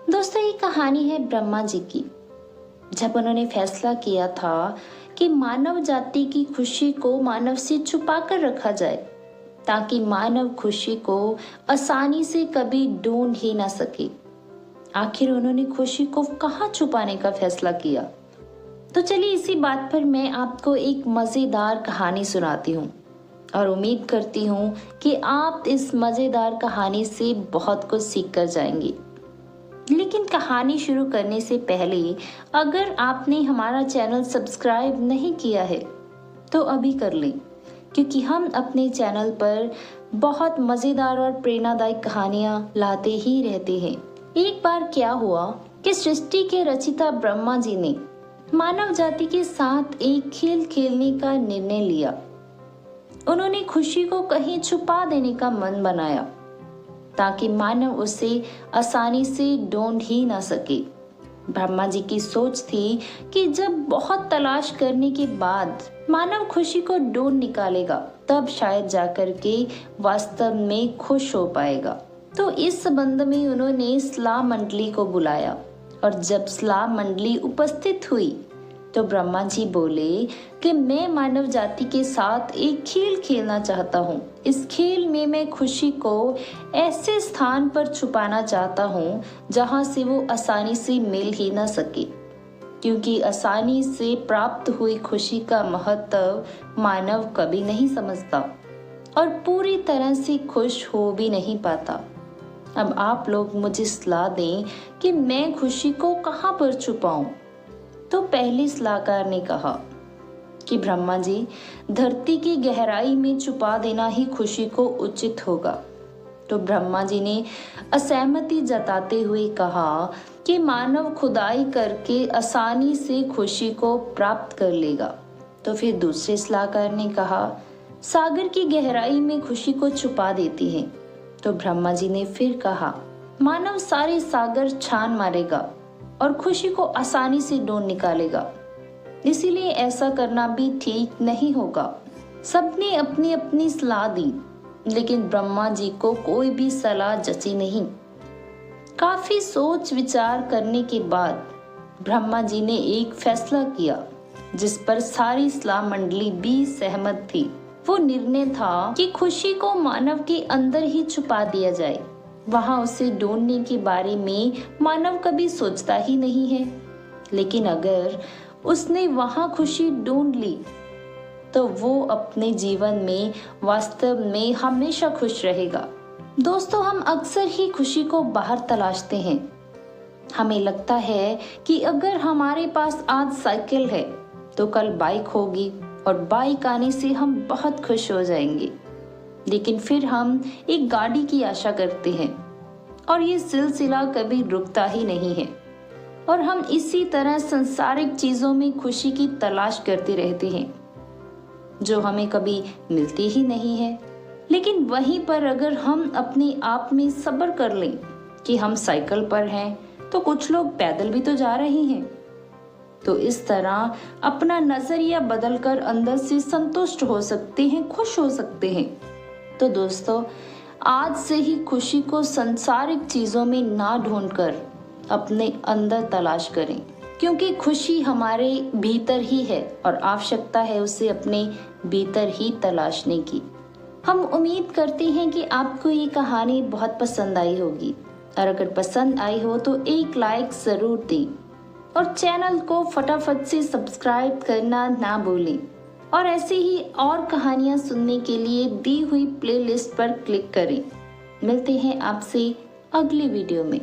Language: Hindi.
दोस्तों, ये कहानी है ब्रह्मा जी की। जब उन्होंने फैसला किया था कि मानव जाति की खुशी को मानव से छुपा कर रखा जाए ताकि मानव खुशी को आसानी से कभी ढूंढ ही ना सके। आखिर उन्होंने खुशी को कहाँ छुपाने का फैसला किया? तो चलिए इसी बात पर मैं आपको एक मजेदार कहानी सुनाती हूँ और उम्मीद करती हूँ कि आप इस मजेदार कहानी से बहुत कुछ सीख कर जाएंगे। लेकिन कहानी शुरू करने से पहले अगर आपने हमारा चैनल सब्सक्राइब नहीं किया है तो अभी कर लें, क्योंकि हम अपने चैनल पर बहुत मज़ेदार और प्रेरणादायक कहानियाँ लाते ही रहते हैं। एक बार क्या हुआ कि सृष्टि के रचिता ब्रह्मा जी ने मानव जाति के साथ एक खेल खेलने का निर्णय लिया। उन्होंने खुशी को कहीं छुपा देने का मन बनाया ताकि मानव उसे आसानी से ढूंढ ही ना सके। ब्रह्मा जी की सोच थी कि जब बहुत तलाश करने के बाद मानव खुशी को ढूंढ निकालेगा तब शायद जाकर के वास्तव में खुश हो पाएगा। तो इस संबंध में उन्होंने सलाह मंडली को बुलाया और जब सलाह मंडली उपस्थित हुई तो ब्रह्मा जी बोले कि मैं मानव जाति के साथ एक खेल खेलना चाहता हूँ। इस खेल में मैं खुशी को ऐसे स्थान पर छुपाना चाहता हूँ जहाँ से वो आसानी से मिल ही ना सके, क्योंकि आसानी से प्राप्त हुई खुशी का महत्व मानव कभी नहीं समझता और पूरी तरह से खुश हो भी नहीं पाता। अब आप लोग मुझे सलाह दें कि मैं खुशी को कहाँ पर छुपाऊं? तो पहले सलाहकार ने कहा कि ब्रह्मा जी, धरती की गहराई में छुपा देना ही खुशी को उचित होगा। तो ब्रह्मा जी ने असहमति जताते हुए कहा कि मानव खुदाई करके आसानी से खुशी को प्राप्त कर लेगा। तो फिर दूसरे सलाहकार ने कहा, सागर की गहराई में खुशी को छुपा देती है। तो ब्रह्मा जी ने फिर कहा, मानव सारे सागर छान मारेगा और खुशी को आसानी से ढूंढ निकालेगा, इसीलिए ऐसा करना भी ठीक नहीं होगा। सबने अपनी अपनी सलाह दी, लेकिन ब्रह्मा जी को कोई भी सलाह जची नहीं। काफी सोच विचार करने के बाद ब्रह्मा जी ने एक फैसला किया जिस पर सारी सलाह मंडली भी सहमत थी। वो निर्णय था कि खुशी को मानव के अंदर ही छुपा दिया जाए। वहां उसे ढूंढने के बारे में मानव कभी सोचता ही नहीं है, लेकिन अगर उसने वहां खुशी ढूंढ ली तो वो अपने जीवन में वास्तव में हमेशा खुश रहेगा। दोस्तों, हम अक्सर ही खुशी को बाहर तलाशते हैं। हमें लगता है कि अगर हमारे पास आज साइकिल है तो कल बाइक होगी और बाइक आने से हम बहुत खुश हो जाएंगे, लेकिन फिर हम एक गाड़ी की आशा करते हैं और ये सिलसिला कभी रुकता ही नहीं है और हम इसी तरह सांसारिक चीजों में खुशी की तलाश करते रहते हैं जो हमें कभी मिलती ही नहीं है। लेकिन वहीं पर अगर हम अपने आप में सब्र कर लें कि हम साइकिल पर हैं तो कुछ लोग पैदल भी तो जा रहे हैं, तो इस तरह अपना नजरिया बदलकर अंदर से संतुष्ट हो सकते हैं, खुश हो सकते हैं। तो दोस्तों, आज से ही खुशी को सांसारिक चीजों में ना ढूंढकर अपने अंदर तलाश करें, क्योंकि खुशी हमारे भीतर ही है और आवश्यकता है उसे अपने भीतर ही तलाशने की। हम उम्मीद करते हैं कि आपको ये कहानी बहुत पसंद आई होगी और अगर पसंद आई हो तो एक लाइक जरूर दें और चैनल को फटाफट से सब्सक्राइब करना ना भूलें। और ऐसे ही और कहानियाँ सुनने के लिए दी हुई प्लेलिस्ट पर क्लिक करें। मिलते हैं आपसे अगली वीडियो में।